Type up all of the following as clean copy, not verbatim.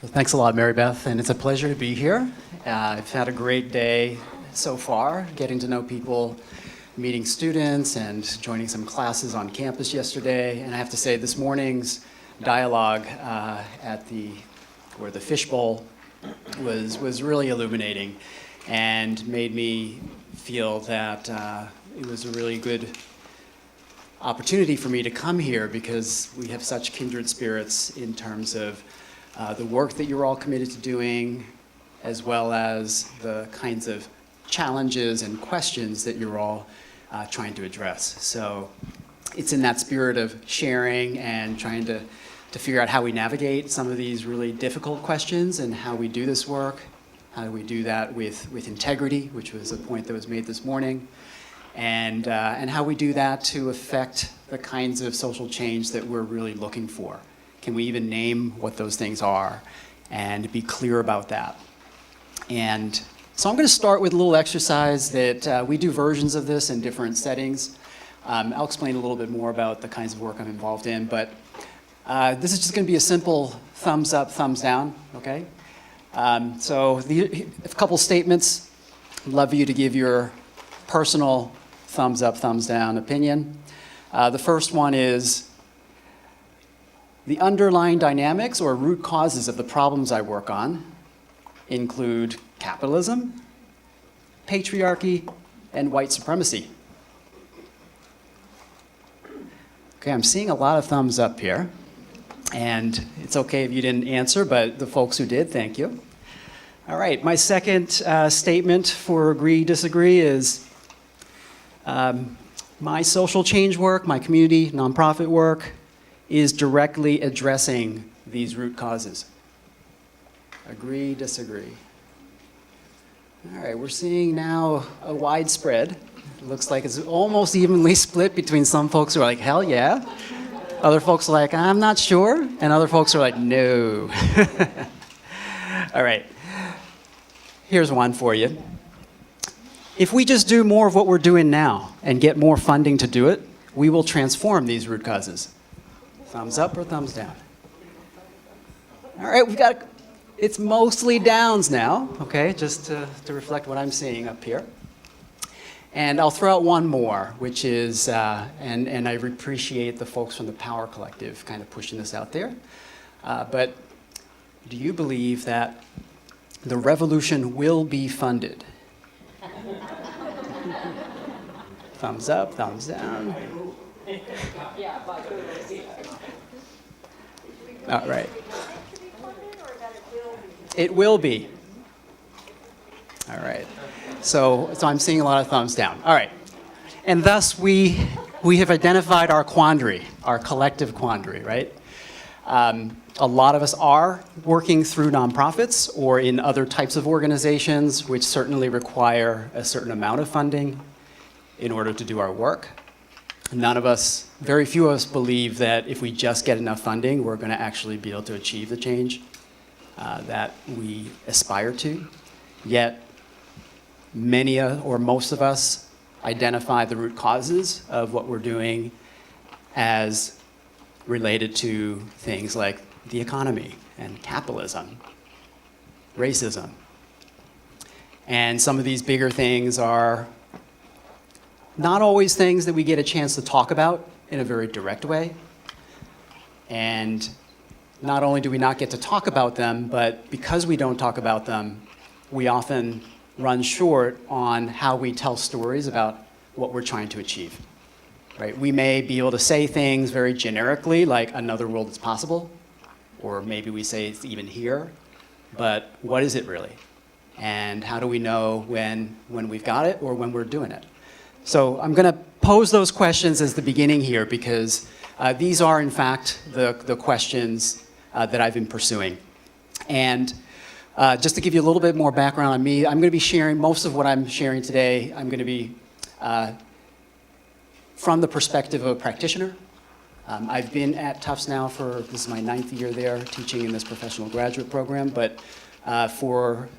Well, thanks a lot, Mary Beth, and it's a pleasure to be here. I've had a great day so far, getting to know people, meeting students, and joining some classes on campus yesterday. And I have to say, this morning's dialogue at the fishbowl was really illuminating and made me feel that it was a really good opportunity for me to come here because we have such kindred spirits in terms of the work that you're all committed to doing, as well as the kinds of challenges and questions that you're all trying to address. So it's in that spirit of sharing and trying to figure out how we navigate some of these really difficult questions and how we do this work, how do we do that with integrity, which was a point that was made this morning, and how we do that to affect the kinds of social change that we're really looking for. Can we even name what those things are and be clear about that? And so I'm going to start with a little exercise that we do versions of this in different settings. I'll explain a little bit more about the kinds of work I'm involved in, but this is just going to be a simple thumbs up, thumbs down, okay? So a couple statements. I'd love you to give your personal thumbs up, thumbs down opinion. The first one is, the underlying dynamics or root causes of the problems I work on include capitalism, patriarchy, and white supremacy. Okay, I'm seeing a lot of thumbs up here, and it's okay if you didn't answer, but the folks who did, thank you. All right, my second statement for agree, disagree is my social change work, my community, nonprofit work, is directly addressing these root causes. Agree, disagree. All right, we're seeing now a widespread. It looks like it's almost evenly split between some folks who are like, hell yeah. Other folks are like, I'm not sure. And other folks are like, no. All right, here's one for you. If we just do more of what we're doing now and get more funding to do it, we will transform these root causes. Thumbs up or thumbs down? All right, it's mostly downs now, okay, just to reflect what I'm seeing up here. And I'll throw out one more, which is, and I appreciate the folks from the Power Collective kind of pushing this out there, but do you believe that the revolution will be funded? Thumbs up, thumbs down. All right. It will be. All right. So I'm seeing a lot of thumbs down. All right. And thus we have identified our quandary, our collective quandary, right? A lot of us are working through nonprofits or in other types of organizations which certainly require a certain amount of funding in order to do our work. None of us, very few of us believe that if we just get enough funding, we're going to actually be able to achieve the change that we aspire to. Yet, many or most of us identify the root causes of what we're doing as related to things like the economy and capitalism, racism. And some of these bigger things are not always things that we get a chance to talk about in a very direct way. And not only do we not get to talk about them, but because we don't talk about them, we often run short on how we tell stories about what we're trying to achieve, right? We may be able to say things very generically, like another world is possible, or maybe we say it's even here, but what is it really? And how do we know when we've got it or when we're doing it? So I'm going to pose those questions as the beginning here because these are, in fact, the questions that I've been pursuing. And just to give you a little bit more background on me, I'm going to be sharing most of what I'm sharing today. I'm going to be from the perspective of a practitioner. I've been at Tufts now this is my 9th year there, teaching in this professional graduate program, but for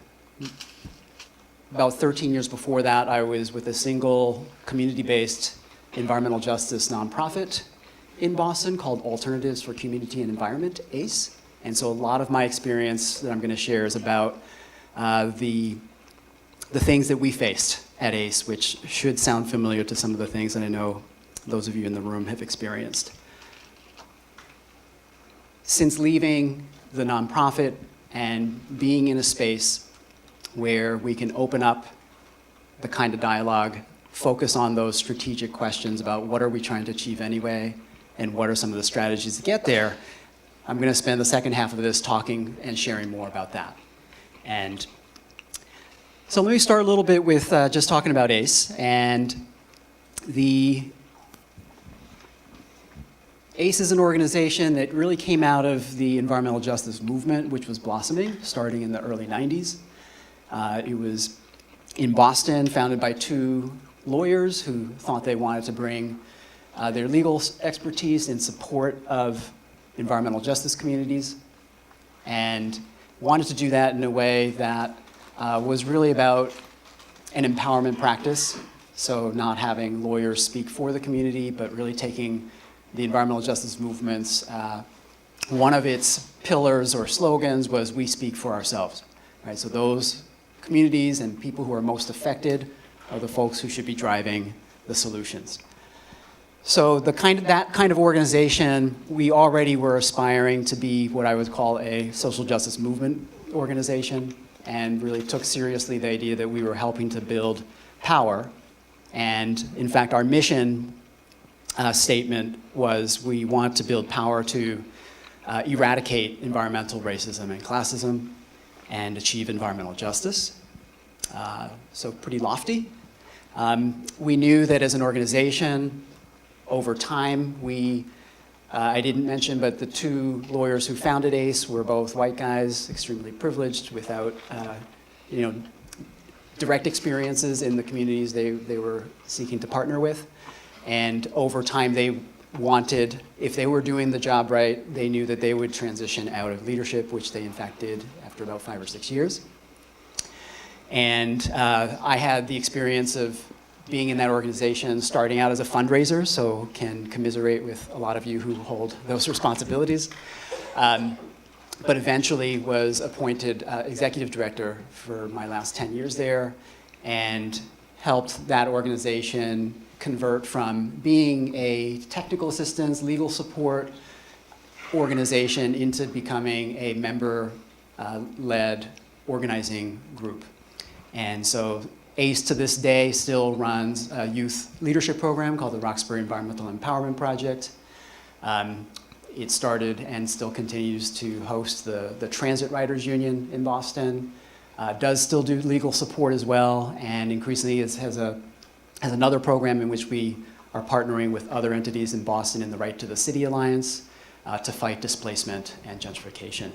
about 13 years before that, I was with a single community-based environmental justice nonprofit in Boston called Alternatives for Community and Environment, ACE. And so a lot of my experience that I'm going to share is about the things that we faced at ACE, which should sound familiar to some of the things that I know those of you in the room have experienced. Since leaving the nonprofit and being in a space where we can open up the kind of dialogue, focus on those strategic questions about what are we trying to achieve anyway, and what are some of the strategies to get there, I'm going to spend the second half of this talking and sharing more about that. And so let me start a little bit with just talking about ACE. And the ACE is an organization that really came out of the environmental justice movement, which was blossoming, starting in the early 90s. It was in Boston, founded by two lawyers who thought they wanted to bring their legal expertise in support of environmental justice communities, and wanted to do that in a way that was really about an empowerment practice. So not having lawyers speak for the community, but really taking the environmental justice movement's, one of its pillars or slogans was "We speak for ourselves." Right? So those communities and people who are most affected are the folks who should be driving the solutions. So that kind of organization, we already were aspiring to be what I would call a social justice movement organization, and really took seriously the idea that we were helping to build power. And in fact, our mission statement was we want to build power to eradicate environmental racism and classism and achieve environmental justice. So pretty lofty. We knew that as an organization, over time, I didn't mention, but the two lawyers who founded ACE were both white guys, extremely privileged, without direct experiences in the communities they were seeking to partner with. And over time, they wanted, if they were doing the job right, they knew that they would transition out of leadership, which they in fact did after about 5 or 6 years. And I had the experience of being in that organization, starting out as a fundraiser, so can commiserate with a lot of you who hold those responsibilities. But eventually was appointed executive director for my last 10 years there, and helped that organization convert from being a technical assistance, legal support organization into becoming a member-led organizing group. And so ACE to this day still runs a youth leadership program called the Roxbury Environmental Empowerment Project. It started and still continues to host the Transit Riders Union in Boston, does still do legal support as well, and increasingly has another program in which we are partnering with other entities in Boston in the Right to the City Alliance to fight displacement and gentrification.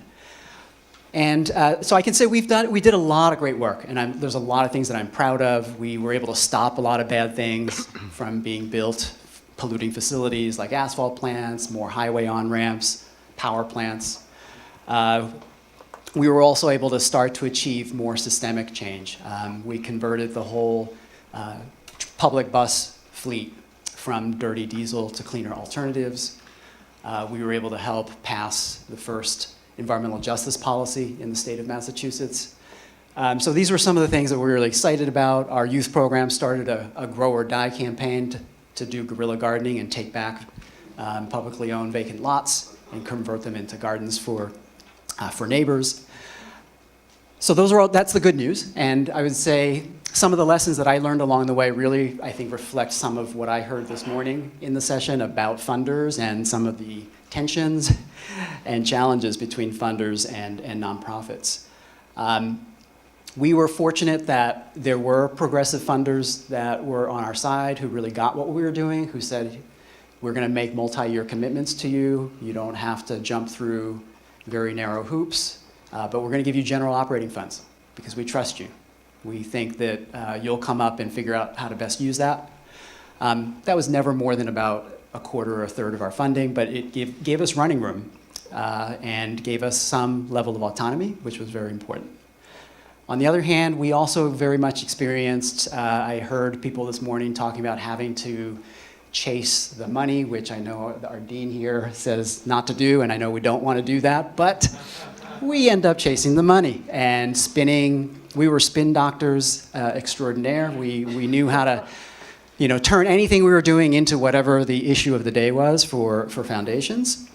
And so I can say we did a lot of great work, and there's a lot of things that I'm proud of. We were able to stop a lot of bad things from being built, polluting facilities like asphalt plants, more highway on-ramps, power plants. We were also able to start to achieve more systemic change. We converted the whole public bus fleet from dirty diesel to cleaner alternatives. We were able to help pass the first environmental justice policy in the state of Massachusetts. So these were some of the things that we were really excited about. Our youth program started a grow or die campaign to do guerrilla gardening and take back publicly owned vacant lots and convert them into gardens for neighbors. So that's the good news. And I would say some of the lessons that I learned along the way really, I think, reflect some of what I heard this morning in the session about funders and some of the tensions and challenges between funders and nonprofits. We were fortunate that there were progressive funders that were on our side who really got what we were doing, who said, we're going to make multi-year commitments to you. You don't have to jump through very narrow hoops, but we're going to give you general operating funds because we trust you. We think that you'll come up and figure out how to best use that. That was never more than about a quarter or a third of our funding, but it gave us running room and gave us some level of autonomy, which was very important. On the other hand, we also very much experienced, I heard people this morning talking about having to chase the money, which I know our dean here says not to do, and I know we don't want to do that, but we end up chasing the money and spinning. We were spin doctors extraordinaire. We knew how to, turn anything we were doing into whatever the issue of the day was for foundations.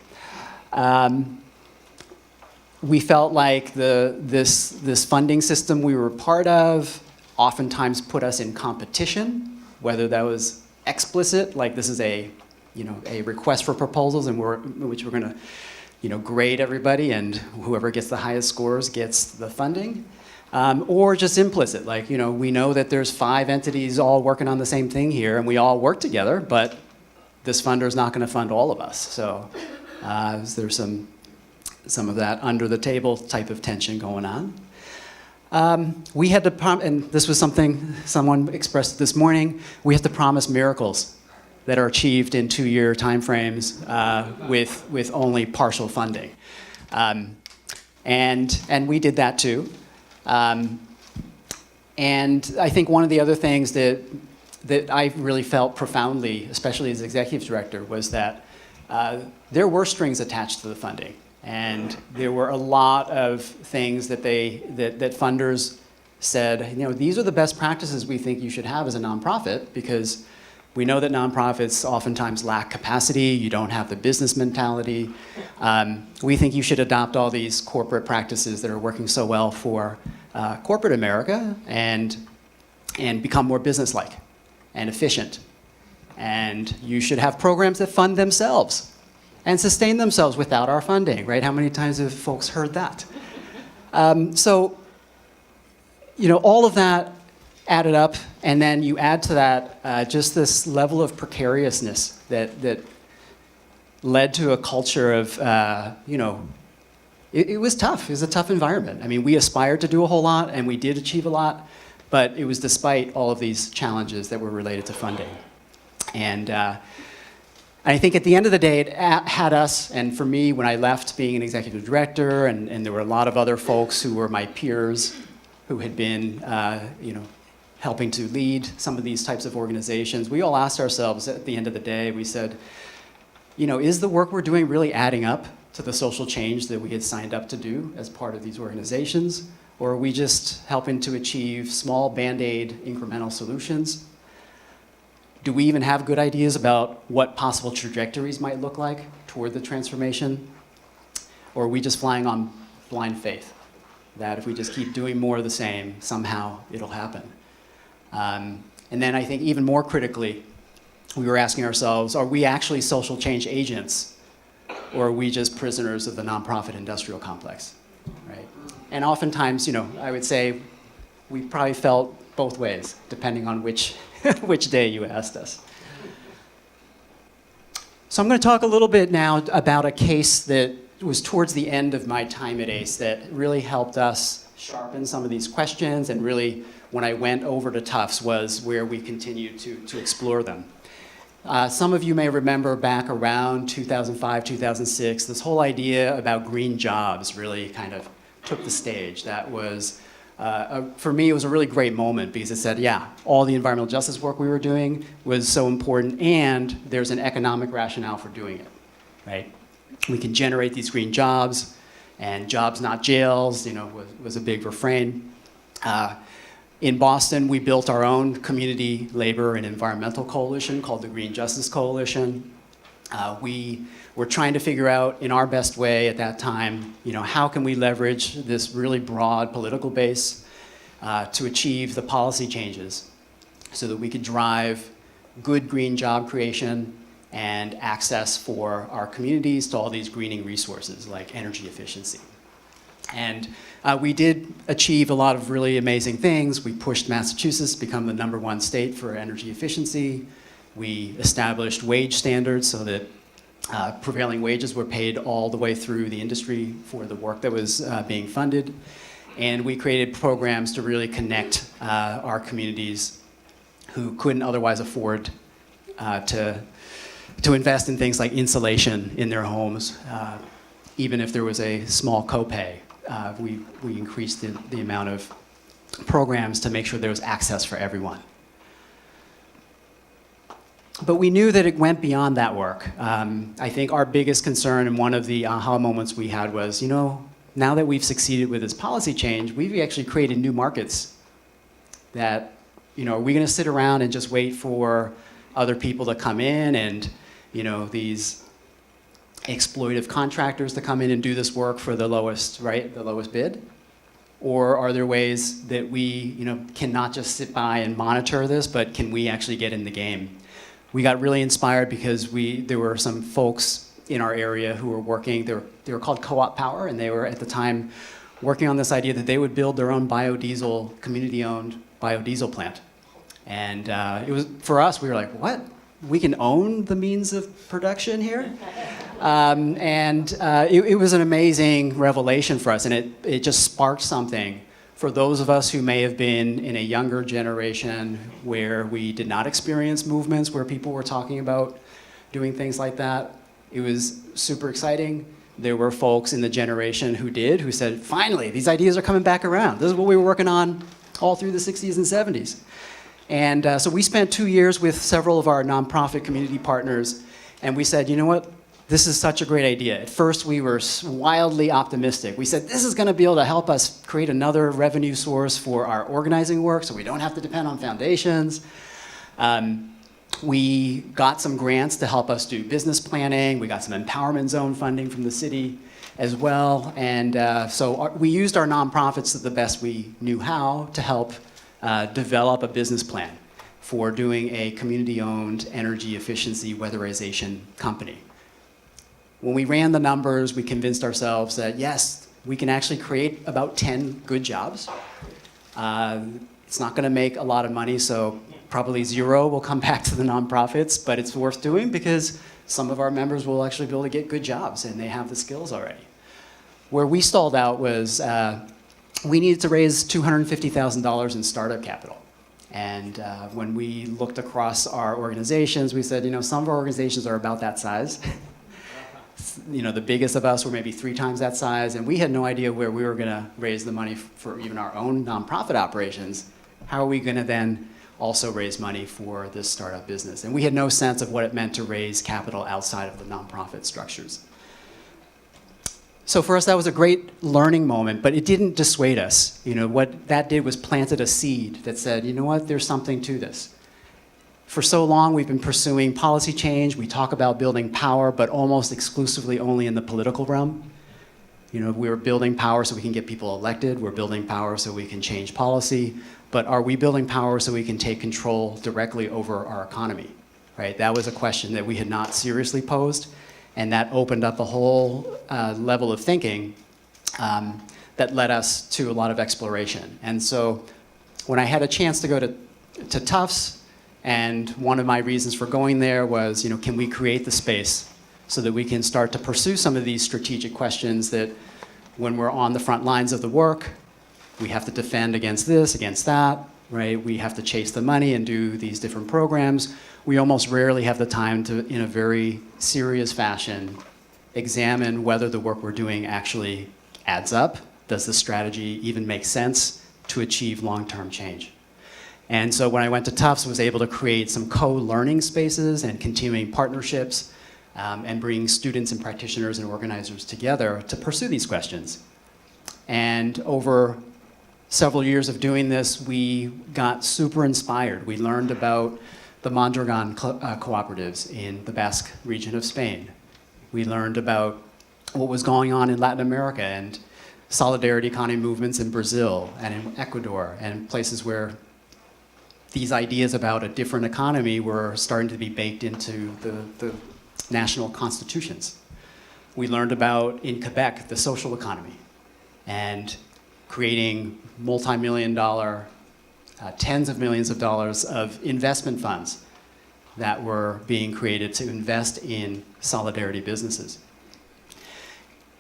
We felt like this funding system we were part of oftentimes put us in competition, whether that was explicit, like this is a request for proposals in which we're going to grade everybody, and whoever gets the highest scores gets the funding, or just implicit, like we know that there's 5 entities all working on the same thing here, and we all work together, but this funder is not going to fund all of us. So there's some of that under the table type of tension going on. We had to and this was something someone expressed this morning, we have to promise miracles that are achieved in 2-year timeframes with only partial funding. And we did that too. And I think one of the other things that I really felt profoundly, especially as executive director, was that there were strings attached to the funding. And there were a lot of things that that funders said, these are the best practices we think you should have as a nonprofit, because we know that nonprofits oftentimes lack capacity, you don't have the business mentality. We think you should adopt all these corporate practices that are working so well for corporate America and become more businesslike and efficient. And you should have programs that fund themselves and sustain themselves without our funding, right? How many times have folks heard that? So, all of that added up, and then you add to that just this level of precariousness that led to a culture of, it was tough. It was a tough environment. I mean, we aspired to do a whole lot, and we did achieve a lot, but it was despite all of these challenges that were related to funding. And I think at the end of the day, it had us, and for me, when I left being an executive director, and there were a lot of other folks who were my peers who had been, helping to lead some of these types of organizations, we all asked ourselves at the end of the day, we said, is the work we're doing really adding up to the social change that we had signed up to do as part of these organizations? Or are we just helping to achieve small Band-Aid incremental solutions? Do we even have good ideas about what possible trajectories might look like toward the transformation? Or are we just flying on blind faith that if we just keep doing more of the same, somehow it'll happen? And then I think even more critically, we were asking ourselves, are we actually social change agents, or are we just prisoners of the nonprofit industrial complex, right? And oftentimes, I would say we probably felt both ways, depending on which day you asked us. So I'm going to talk a little bit now about a case that was towards the end of my time at ACE that really helped us sharpen some of these questions, and really, when I went over to Tufts, was where we continued to explore them. Some of you may remember back around 2005, 2006, this whole idea about green jobs really kind of took the stage. That was, for me, it was a really great moment, because it said, yeah, all the environmental justice work we were doing was so important, and there's an economic rationale for doing it, right? We can generate these green jobs, and jobs not jails, was a big refrain. In Boston, we built our own community labor and environmental coalition called the Green Justice Coalition. We were trying to figure out, in our best way at that time, how can we leverage this really broad political base to achieve the policy changes so that we could drive good green job creation and access for our communities to all these greening resources like energy efficiency. And we did achieve a lot of really amazing things. We pushed Massachusetts to become the #1 state for energy efficiency. We established wage standards so that prevailing wages were paid all the way through the industry for the work that was being funded. And we created programs to really connect our communities who couldn't otherwise afford to invest in things like insulation in their homes, even if there was a small copay. We increased the amount of programs to make sure there was access for everyone. But we knew that it went beyond that work. I think our biggest concern and one of the aha moments we had was, now that we've succeeded with this policy change, we've actually created new markets that, are we going to sit around and just wait for other people to come in and, these exploitive contractors to come in and do this work for the lowest, right, the lowest bid? Or are there ways that we, cannot just sit by and monitor this, but can we actually get in the game? We got really inspired because there were some folks in our area who were working, they were called Co-op Power, and they were at the time working on this idea that they would build their own biodiesel, community-owned biodiesel plant. And it was, for us, we were like, what? We can own the means of production here? It was an amazing revelation for us, and it just sparked something for those of us who may have been in a younger generation where we did not experience movements where people were talking about doing things like that. It was super exciting. There were folks in the generation who said, finally, these ideas are coming back around. This is what we were working on all through the 60s and 70s. And so we spent 2 years with several of our nonprofit community partners, and we said, you know what? This is such a great idea. At first, we were wildly optimistic. We said, this is going to be able to help us create another revenue source for our organizing work so we don't have to depend on foundations. We got some grants to help us do business planning. We got some empowerment zone funding from the city as well. And we used our nonprofits the best we knew how to help develop a business plan for doing a community-owned energy efficiency weatherization company. When we ran the numbers, we convinced ourselves that, yes, we can actually create about 10 good jobs. It's not going to make a lot of money, so probably zero will come back to the nonprofits, but it's worth doing because some of our members will actually be able to get good jobs, and they have the skills already. Where we stalled out was we needed to raise $250,000 in startup capital. And when we looked across our organizations, we said, some of our organizations are about that size. The biggest of us were maybe 3 times that size, and we had no idea where we were going to raise the money for even our own nonprofit operations. How are we going to then also raise money for this startup business? And we had no sense of what it meant to raise capital outside of the nonprofit structures. So for us, that was a great learning moment, but it didn't dissuade us. What that did was planted a seed that said, you know what, there's something to this. For so long, we've been pursuing policy change. We talk about building power, but almost exclusively only in the political realm. We're building power so we can get people elected. We're building power so we can change policy. But are we building power so we can take control directly over our economy? Right? That was a question that we had not seriously posed, and that opened up a whole level of thinking that led us to a lot of exploration. And so when I had a chance to go to Tufts, and one of my reasons for going there was, can we create the space so that we can start to pursue some of these strategic questions that when we're on the front lines of the work, we have to defend against this, against that, right? We have to chase the money and do these different programs. We almost rarely have the time to, in a very serious fashion, examine whether the work we're doing actually adds up. Does the strategy even make sense to achieve long-term change? And so when I went to Tufts, I was able to create some co-learning spaces and continuing partnerships and bring students and practitioners and organizers together to pursue these questions. And over several years of doing this, we got super inspired. We learned about the Mondragon cooperatives in the Basque region of Spain. We learned about what was going on in Latin America and solidarity economy movements in Brazil and in Ecuador and places where these ideas about a different economy were starting to be baked into the national constitutions. We learned about, in Quebec, the social economy and creating multi-million-dollar, tens of millions of dollars of investment funds that were being created to invest in solidarity businesses.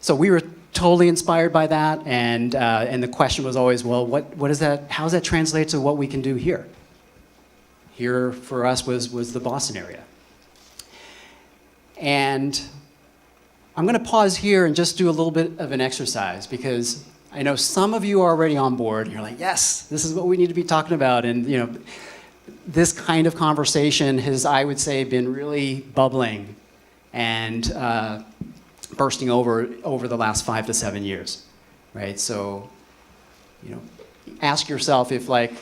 So we were totally inspired by that, and the question was always, well, what is that? How does that translate to what we can do here? Here for us was the Boston area. And I'm going to pause here and just do a little bit of an exercise because I know some of you are already on board. You're like, yes, this is what we need to be talking about. And this kind of conversation has, I would say, been really bubbling and bursting over the last 5 to 7 years, right? So, ask yourself if like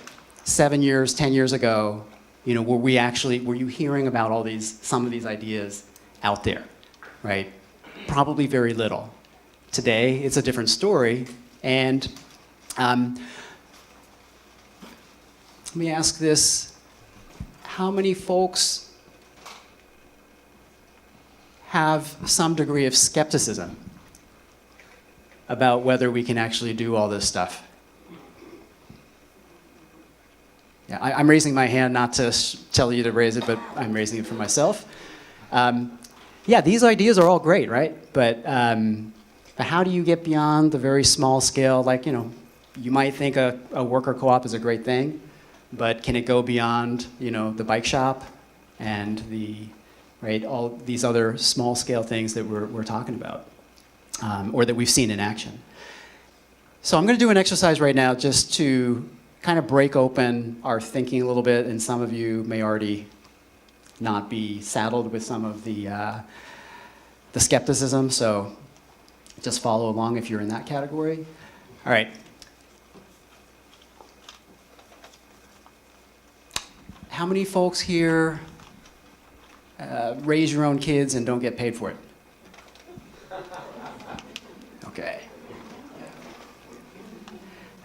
7 years, 10 years ago, were you hearing about some of these ideas out there, right? Probably very little. Today, it's a different story, and let me ask this. How many folks have some degree of skepticism about whether we can actually do all this stuff? Yeah, I'm raising my hand not to tell you to raise it, but I'm raising it for myself. Yeah, these ideas are all great, right? But how do you get beyond the very small scale? Like, you might think a worker co-op is a great thing, but can it go beyond, the bike shop and all these other small scale things that we're talking about, or that we've seen in action? So I'm going to do an exercise right now just to kind of break open our thinking a little bit, and some of you may already not be saddled with some of the skepticism, so just follow along if you're in that category. All right. How many folks here raise your own kids and don't get paid for it? Okay.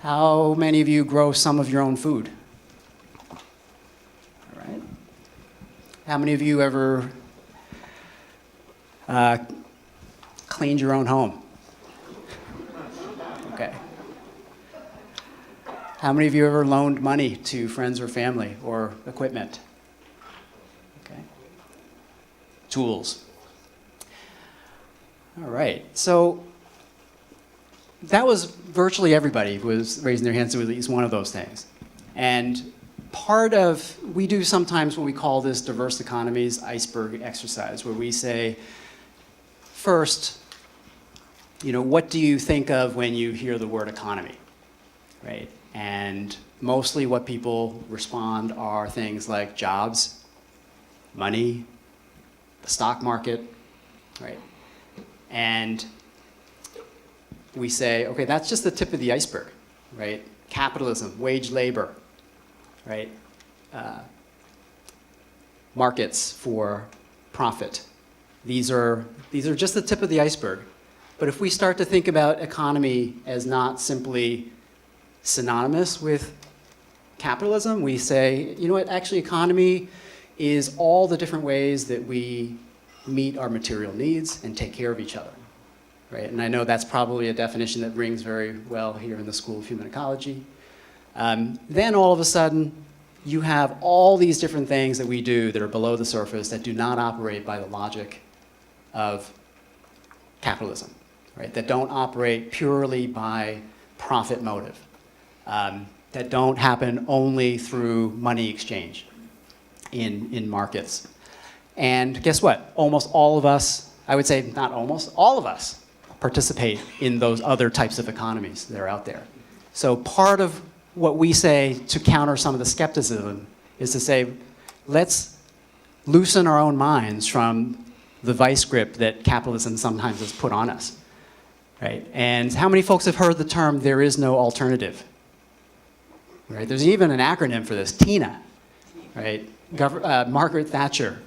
How many of you grow some of your own food? All right. How many of you ever cleaned your own home? Okay. How many of you ever loaned money to friends or family or equipment? Okay. Tools. All right. So that was virtually everybody was raising their hands to at least one of those things. And we do sometimes what we call this diverse economies iceberg exercise, where we say, first, what do you think of when you hear the word economy, right? And mostly what people respond are things like jobs, money, the stock market, right? And we say, okay, that's just the tip of the iceberg, right? Capitalism, wage labor, right? Markets for profit. These are just the tip of the iceberg. But if we start to think about economy as not simply synonymous with capitalism, we say, actually economy is all the different ways that we meet our material needs and take care of each other, right? And I know that's probably a definition that rings very well here in the School of Human Ecology. Then all of a sudden, you have all these different things that we do that are below the surface that do not operate by the logic of capitalism, right? That don't operate purely by profit motive. That don't happen only through money exchange in markets. And guess what? Almost all of us, I would say not almost, all of us participate in those other types of economies that are out there. So part of what we say to counter some of the skepticism is to say, let's loosen our own minds from the vice grip that capitalism sometimes has put on us, right? And how many folks have heard the term, there is no alternative? Right? There's even an acronym for this, TINA, right? Margaret Thatcher,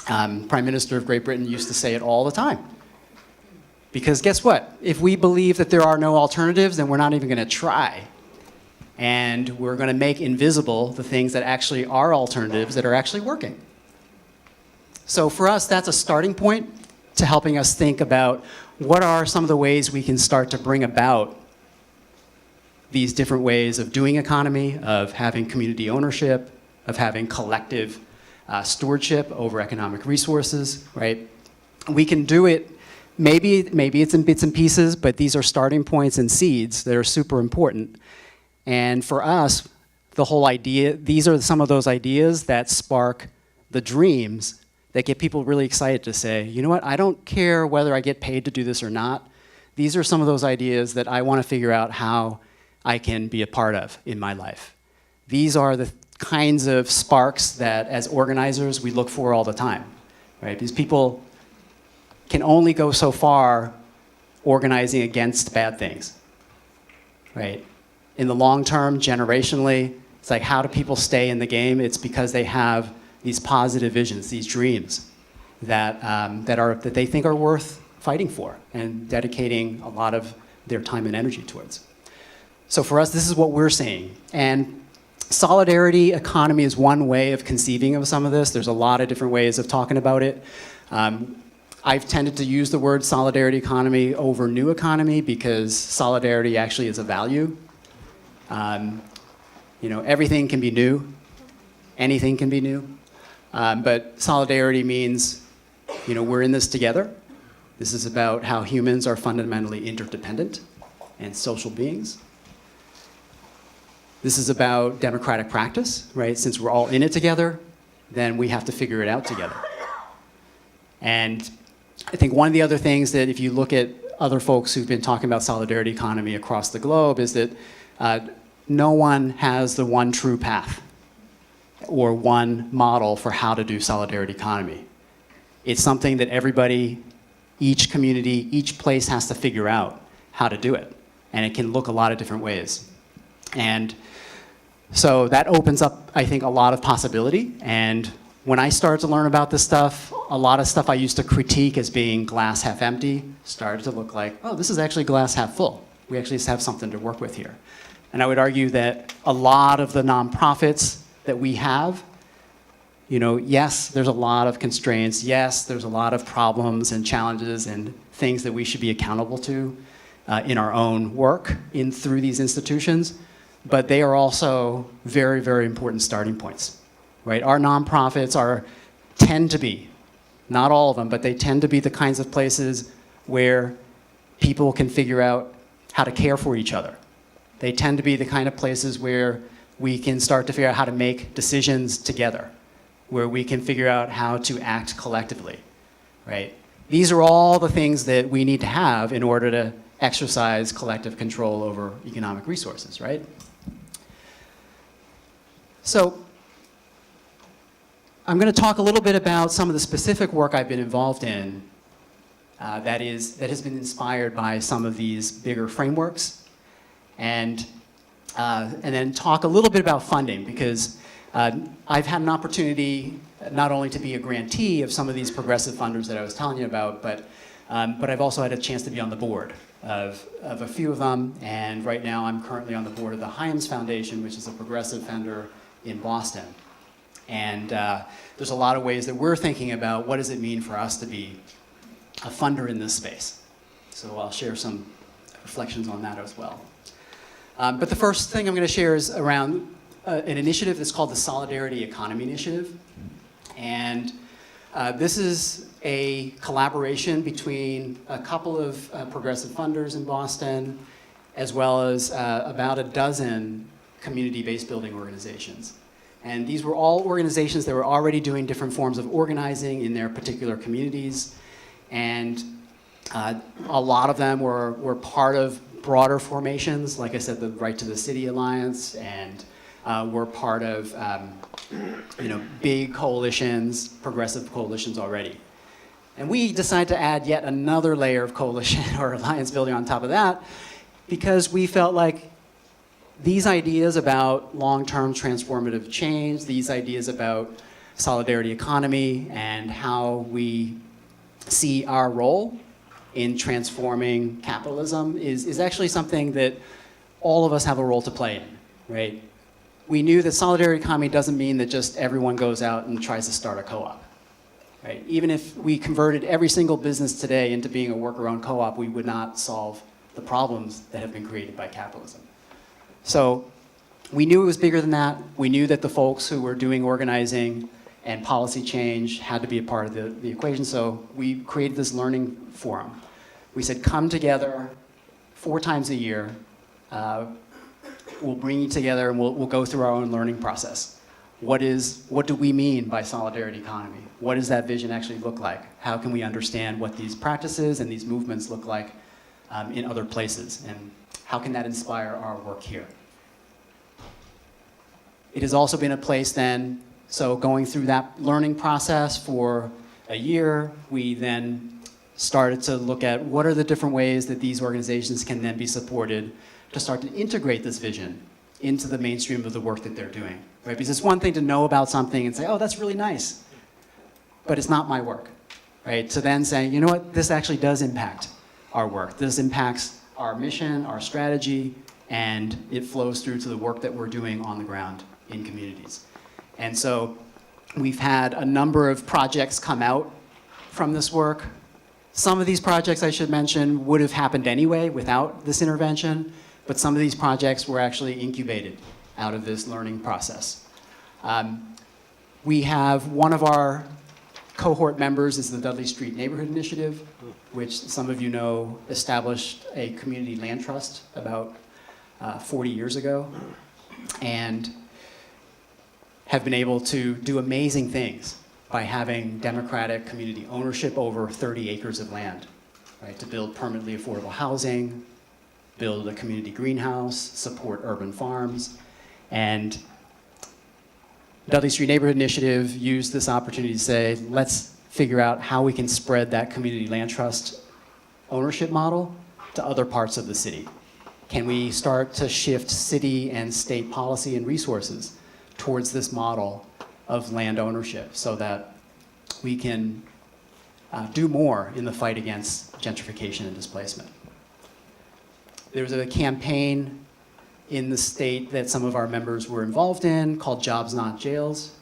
Prime Minister of Great Britain, used to say it all the time. Because guess what? If we believe that there are no alternatives, then we're not even going to try. And we're going to make invisible the things that actually are alternatives that are actually working. So for us, that's a starting point to helping us think about what are some of the ways we can start to bring about these different ways of doing economy, of having community ownership, of having collective stewardship over economic resources, right? We can do it, maybe it's in bits and pieces, but these are starting points and seeds that are super important. And for us, the whole idea, these are some of those ideas that spark the dreams that get people really excited to say, you know what, I don't care whether I get paid to do this or not. These are some of those ideas that I want to figure out how I can be a part of in my life. These are the kinds of sparks that as organizers we look for all the time, right? Because people can only go so far organizing against bad things, right? In the long term, generationally, it's like, how do people stay in the game? It's because they have these positive visions, these dreams that they think are worth fighting for and dedicating a lot of their time and energy towards. So for us, this is what we're seeing. And solidarity economy is one way of conceiving of some of this. There's a lot of different ways of talking about it. I've tended to use the word solidarity economy over new economy because solidarity actually is a value. Everything can be new, anything can be new, but solidarity means, we're in this together. This is about how humans are fundamentally interdependent and social beings. This is about democratic practice, right? Since we're all in it together, then we have to figure it out together. And I think one of the other things that if you look at other folks who've been talking about solidarity economy across the globe is that no one has the one true path or one model for how to do solidarity economy. It's something that everybody, each community, each place has to figure out how to do it. And it can look a lot of different ways. And so that opens up, I think, a lot of possibility. And when I started to learn about this stuff, a lot of stuff I used to critique as being glass half empty started to look like, oh, this is actually glass half full. We actually just have something to work with here. And I would argue that a lot of the nonprofits that we have, yes, there's a lot of constraints. Yes, there's a lot of problems and challenges and things that we should be accountable to in our own work through these institutions. But they are also very, very important starting points, right? Our nonprofits tend to be, not all of them, but they tend to be the kinds of places where people can figure out how to care for each other. They tend to be the kind of places where we can start to figure out how to make decisions together, where we can figure out how to act collectively, right? These are all the things that we need to have in order to exercise collective control over economic resources, right? So I'm going to talk a little bit about some of the specific work I've been involved in that has been inspired by some of these bigger frameworks, and then talk a little bit about funding, because I've had an opportunity not only to be a grantee of some of these progressive funders that I was telling you about, but I've also had a chance to be on the board of a few of them, and right now I'm currently on the board of the Hyams Foundation, which is a progressive funder in Boston. And there's a lot of ways that we're thinking about what does it mean for us to be a funder in this space. So I'll share some reflections on that as well. But the first thing I'm going to share is around an initiative that's called the Solidarity Economy Initiative. And this is a collaboration between a couple of progressive funders in Boston, as well as about a dozen community-based building organizations. And these were all organizations that were already doing different forms of organizing in their particular communities. And a lot of them were part of broader formations, like I said, the Right to the City Alliance, and were part of big coalitions, progressive coalitions already. And we decided to add yet another layer of coalition or alliance building on top of that, because we felt like these ideas about long-term transformative change, these ideas about solidarity economy and how we see our role in transforming capitalism is actually something that all of us have a role to play in, right? We knew that solidarity economy doesn't mean that just everyone goes out and tries to start a co-op, right? Even if we converted every single business today into being a worker-owned co-op, we would not solve the problems that have been created by capitalism. So we knew it was bigger than that. We knew that the folks who were doing organizing and policy change had to be a part of the equation. So we created this learning forum. We said, come together 4 times a year. We'll bring you together and we'll go through our own learning process. What do we mean by solidarity economy? What does that vision actually look like? How can we understand what these practices and these movements look like in other places? And how can that inspire our work here? It has also been a place then, so going through that learning process for a year, we then started to look at what are the different ways that these organizations can then be supported to start to integrate this vision into the mainstream of the work that they're doing, right? Because it's one thing to know about something and say, oh, that's really nice, but it's not my work, right? To then say, you know what, this actually does impact our work. This impacts our mission, our strategy, and it flows through to the work that we're doing on the ground in communities. And so we've had a number of projects come out from this work. Some of these projects, I should mention, would have happened anyway without this intervention, but some of these projects were actually incubated out of this learning process. We have one of our cohort members is the Dudley Street Neighborhood Initiative, which some of you know established a community land trust about 40 years ago, and have been able to do amazing things by having democratic community ownership over 30 acres of land, right? To build permanently affordable housing, build a community greenhouse, support urban farms. And Dudley Street Neighborhood Initiative used this opportunity to say, let's figure out how we can spread that community land trust ownership model to other parts of the city. Can we start to shift city and state policy and resources towards this model of land ownership so that we can do more in the fight against gentrification and displacement? There was a campaign in the state that some of our members were involved in called Jobs Not Jails.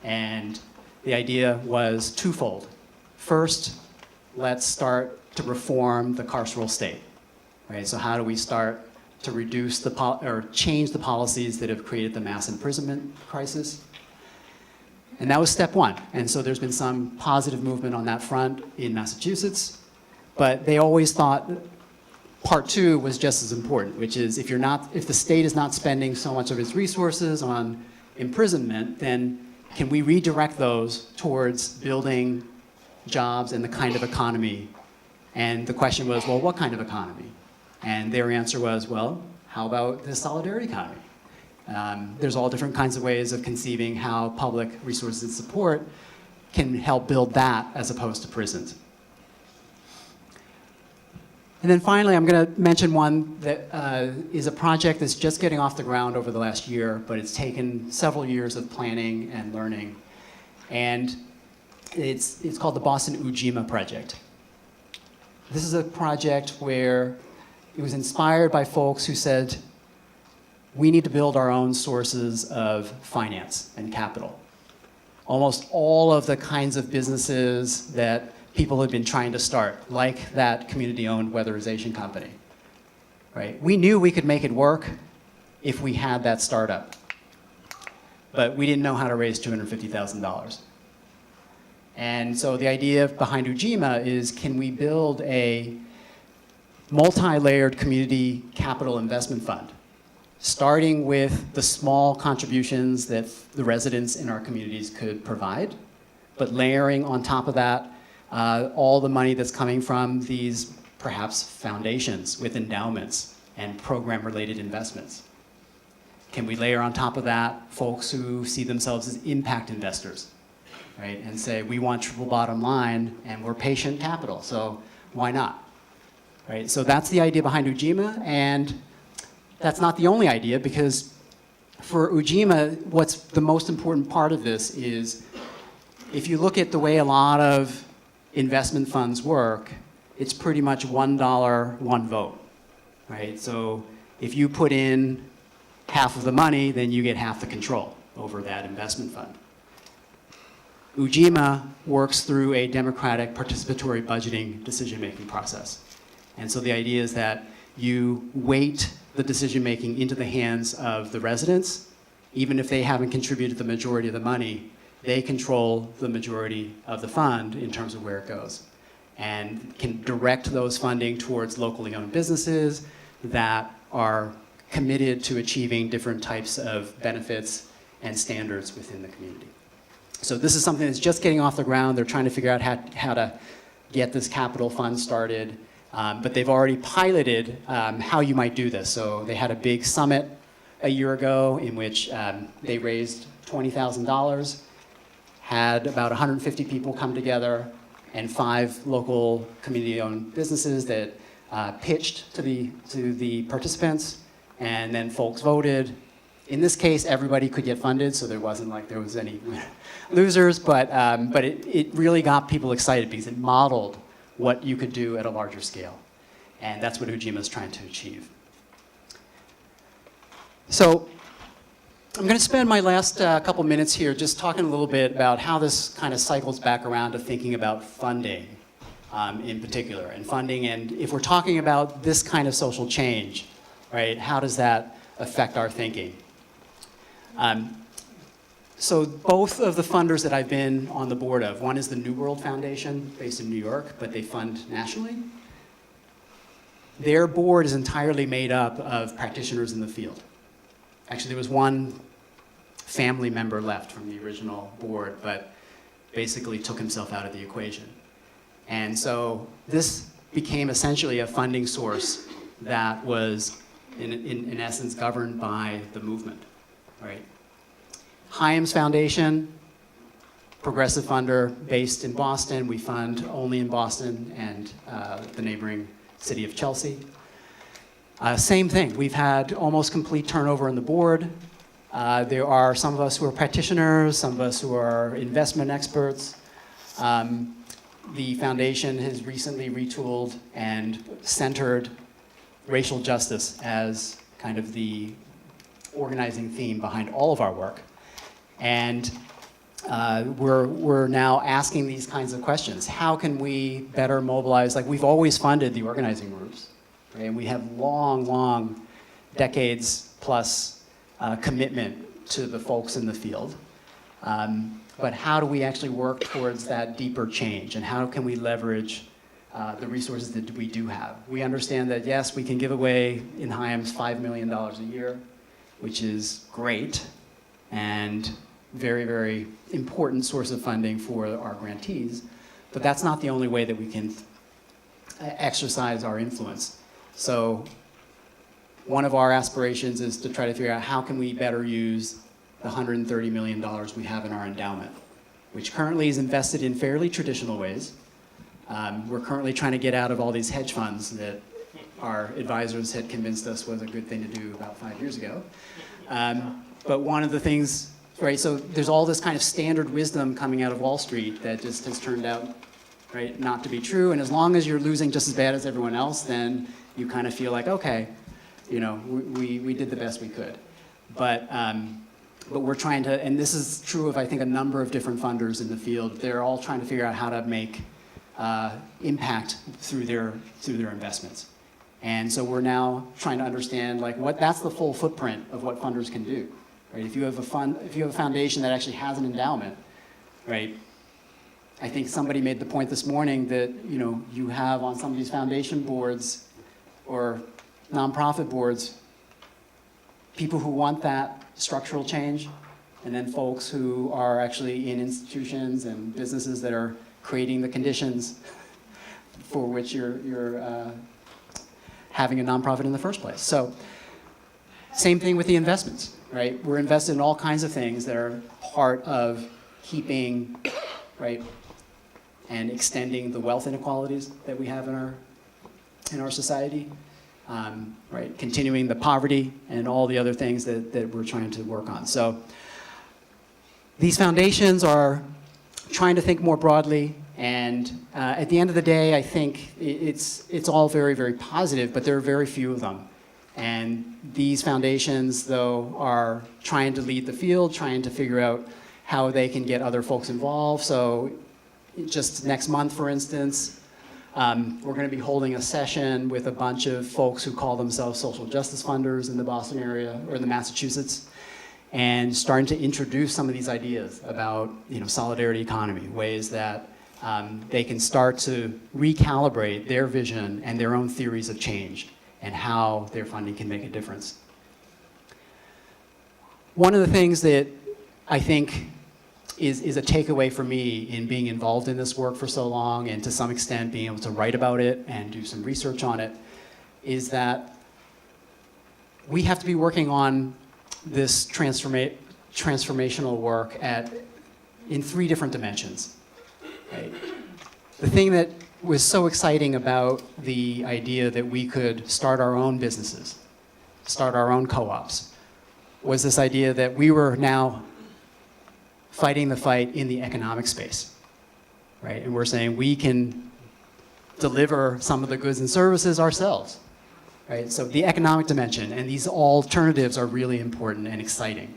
And the idea was twofold. First, let's start to reform the carceral state, right? So how do we start to reduce or change the policies that have created the mass imprisonment crisis? And that was step one. And so there's been some positive movement on that front in Massachusetts, but they always thought part two was just as important, which is if the state is not spending so much of its resources on imprisonment, then can we redirect those towards building jobs and the kind of economy? And the question was, well, what kind of economy? And their answer was, well, how about the solidarity economy? There's all different kinds of ways of conceiving how public resources and support can help build that as opposed to prisons. And then finally, I'm going to mention one that is a project that's just getting off the ground over the last year, but it's taken several years of planning and learning. And it's called the Boston Ujima Project. This is a project where it was inspired by folks who said, we need to build our own sources of finance and capital. Almost all of the kinds of businesses that people had been trying to start, like that community-owned weatherization company, right? We knew we could make it work if we had that startup, but we didn't know how to raise $250,000. And so the idea behind Ujima is, can we build a multi-layered community capital investment fund, starting with the small contributions that the residents in our communities could provide, but layering on top of that all the money that's coming from these perhaps foundations with endowments and program-related investments. Can we layer on top of that folks who see themselves as impact investors, right? And say, we want triple bottom line and we're patient capital, so why not? Right? So that's the idea behind Ujima, and that's not the only idea, because for Ujima, what's the most important part of this is, if you look at the way a lot of investment funds work, it's pretty much $1, one vote, right? So if you put in half of the money, then you get half the control over that investment fund. Ujima works through a democratic participatory budgeting decision-making process. And so the idea is that you weight the decision-making into the hands of the residents. Even if they haven't contributed the majority of the money, they control the majority of the fund in terms of where it goes, and can direct those funding towards locally owned businesses that are committed to achieving different types of benefits and standards within the community. So this is something that's just getting off the ground. They're trying to figure out how to get this capital fund started, but they've already piloted how you might do this. So they had a big summit a year ago in which they raised $20,000, had about 150 people come together, and 5 local community-owned businesses that pitched to the participants, and then folks voted. In this case, everybody could get funded, so there wasn't like there was any losers, but it really got people excited because it modeled what you could do at a larger scale. And that's what Ujima is trying to achieve. So I'm going to spend my last couple minutes here just talking a little bit about how this kind of cycles back around to thinking about funding in particular. And funding, and if we're talking about this kind of social change, right, how does that affect our thinking? So both of the funders that I've been on the board of, one is the New World Foundation based in New York, but they fund nationally. Their board is entirely made up of practitioners in the field. Actually, there was one family member left from the original board, but basically took himself out of the equation. And so this became essentially a funding source that was, in essence, governed by the movement, right? Hyams Foundation, progressive funder based in Boston. We fund only in Boston and the neighboring city of Chelsea. Same thing, we've had almost complete turnover on the board. There are some of us who are practitioners, some of us who are investment experts. The foundation has recently retooled and centered racial justice as kind of the organizing theme behind all of our work. And we're now asking these kinds of questions. How can we better mobilize? Like, we've always funded the organizing groups, right? And we have long decades plus commitment to the folks in the field. But how do we actually work towards that deeper change? And how can we leverage the resources that we do have? We understand that, yes, we can give away in Hyams $5 million a year, which is great, and very important source of funding for our grantees, but that's not the only way that we can exercise our influence. So one of our aspirations is to try to figure out how can we better use the $130 million we have in our endowment, which currently is invested in fairly traditional ways. We're currently trying to get out of all these hedge funds that our advisors had convinced us was a good thing to do about 5 years ago. But one of the things, right, so there's all this kind of standard wisdom coming out of Wall Street that just has turned out, right, not to be true. And as long as you're losing just as bad as everyone else, then you kind of feel like, okay, you know, we did the best we could. But we're trying to, and this is true of, I think, a number of different funders in the field. They're all trying to figure out how to make impact through their investments. And so we're now trying to understand, like, that's the full footprint of what funders can do. Right? If you have a foundation that actually has an endowment, right? I think somebody made the point this morning that, you know, you have on some of these foundation boards or nonprofit boards people who want that structural change, and then folks who are actually in institutions and businesses that are creating the conditions for which you're having a nonprofit in the first place. So same thing with the investments, right? We're invested in all kinds of things that are part of keeping, right, and extending the wealth inequalities that we have in our society, right? Continuing the poverty and all the other things that we're trying to work on. So these foundations are trying to think more broadly, and at the end of the day, I think it's all very positive, but there are very few of them. And these foundations, though, are trying to lead the field, trying to figure out how they can get other folks involved. So just next month, for instance, we're going to be holding a session with a bunch of folks who call themselves social justice funders in the Boston area or the Massachusetts, and starting to introduce some of these ideas about, you know, solidarity economy, ways that they can start to recalibrate their vision and their own theories of change and how their funding can make a difference. One of the things that I think is a takeaway for me in being involved in this work for so long, and to some extent being able to write about it and do some research on it, is that we have to be working on this transformational work in 3 different dimensions. Right? The thing that was so exciting about the idea that we could start our own businesses, start our own co-ops, was this idea that we were now fighting the fight in the economic space, right? And we're saying we can deliver some of the goods and services ourselves, right? So the economic dimension and these alternatives are really important and exciting.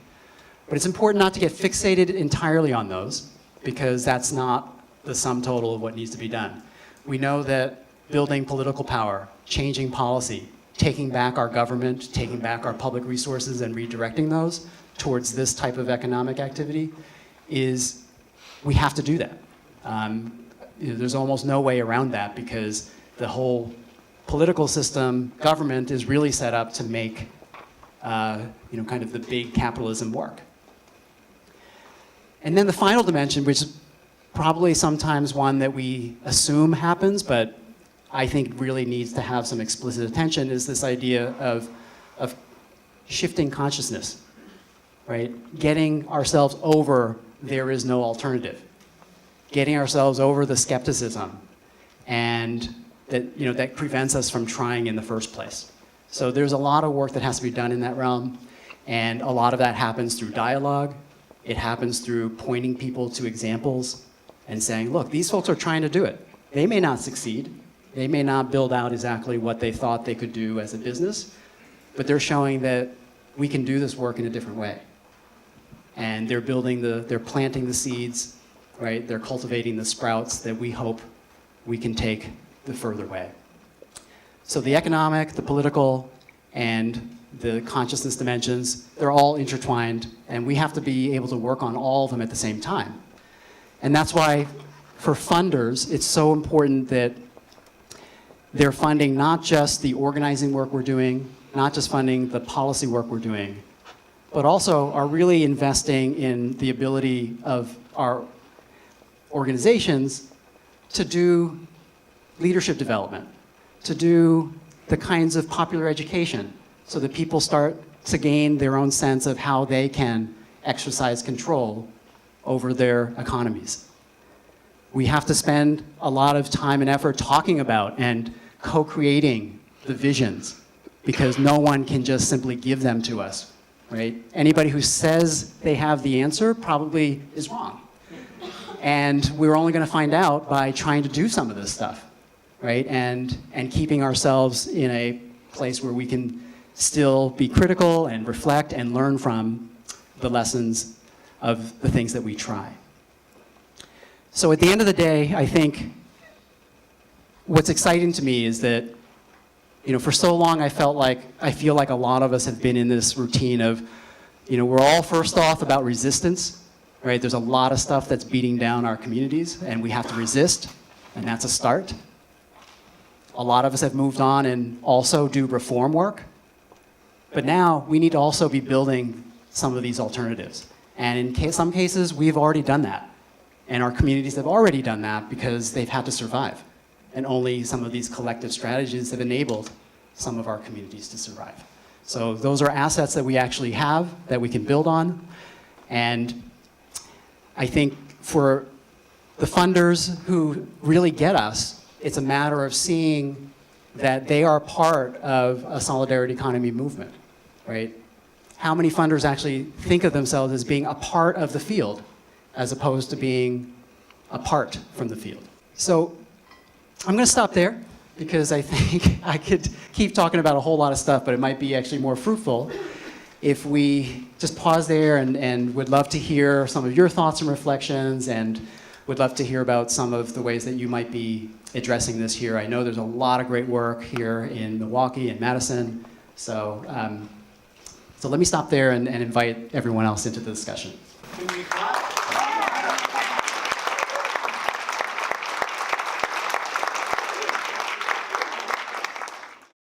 But it's important not to get fixated entirely on those, because that's not the sum total of what needs to be done. We know that building political power, changing policy, taking back our government, taking back our public resources and redirecting those towards this type of economic activity we have to do that. There's almost no way around that, because the whole political system, government, is really set up to make kind of the big capitalism work. And then the final dimension, which is probably sometimes one that we assume happens, but I think really needs to have some explicit attention, is this idea of shifting consciousness, right? Getting ourselves over there is no alternative. Getting ourselves over the skepticism and that prevents us from trying in the first place. So there's a lot of work that has to be done in that realm, and a lot of that happens through dialogue. It happens through pointing people to examples and saying, look, these folks are trying to do it. They may not succeed. They may not build out exactly what they thought they could do as a business, but they're showing that we can do this work in a different way. And they're planting the seeds, right? They're cultivating the sprouts that we hope we can take the further way. So the economic, the political, and the consciousness dimensions, they're all intertwined, and we have to be able to work on all of them at the same time. And that's why, for funders, it's so important that they're funding not just the organizing work we're doing, not just funding the policy work we're doing, but also are really investing in the ability of our organizations to do leadership development, to do the kinds of popular education, so that people start to gain their own sense of how they can exercise control over their economies. We have to spend a lot of time and effort talking about and co-creating the visions, because no one can just simply give them to us, right? Anybody who says they have the answer probably is wrong. And we're only going to find out by trying to do some of this stuff, right? And keeping ourselves in a place where we can still be critical and reflect and learn from the lessons of the things that we try. So at the end of the day, I think what's exciting to me is that, for so long I feel like a lot of us have been in this routine of, we're all first off about resistance, right? There's a lot of stuff that's beating down our communities, and we have to resist, and that's a start. A lot of us have moved on and also do reform work, but now we need to also be building some of these alternatives. And in some cases, we've already done that. And our communities have already done that because they've had to survive. And only some of these collective strategies have enabled some of our communities to survive. So those are assets that we actually have that we can build on. And I think for the funders who really get us, it's a matter of seeing that they are part of a solidarity economy movement, right? How many funders actually think of themselves as being a part of the field as opposed to being apart from the field? So I'm going to stop there because I think I could keep talking about a whole lot of stuff, but it might be actually more fruitful if we just pause there, and would love to hear some of your thoughts and reflections, and would love to hear about some of the ways that you might be addressing this here. I know there's a lot of great work here in Milwaukee and Madison, so let me stop there and invite everyone else into the discussion. Can we clap?